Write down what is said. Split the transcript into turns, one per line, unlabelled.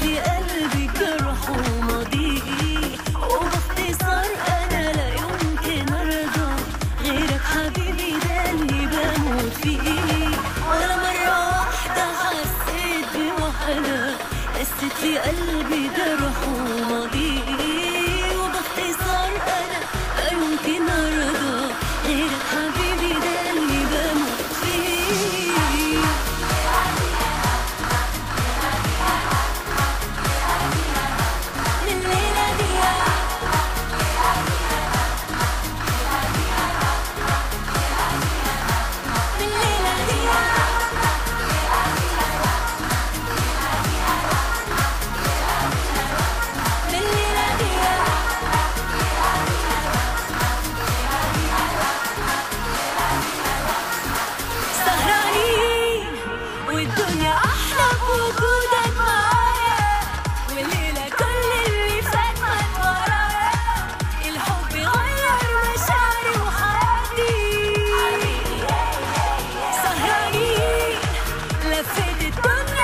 في قلبي جرح وماضيه، وباختصار أنا لا يمكن أرضى غيرك حبيبي، ده اللي بموت فيه. ولا مرة واحدة حسيت بوحدة، قست في قلبي جرح وماضيه، وباختصار أنا لا يمكن أرضى غيرك حبيبي، ده اللي بموت فيه. والدنيا أحلى بوجودك معايا، والليلة كل اللي فات مات ورايا، الحب غير مشاعري وحياتي، سهرانين لفيت الدنيا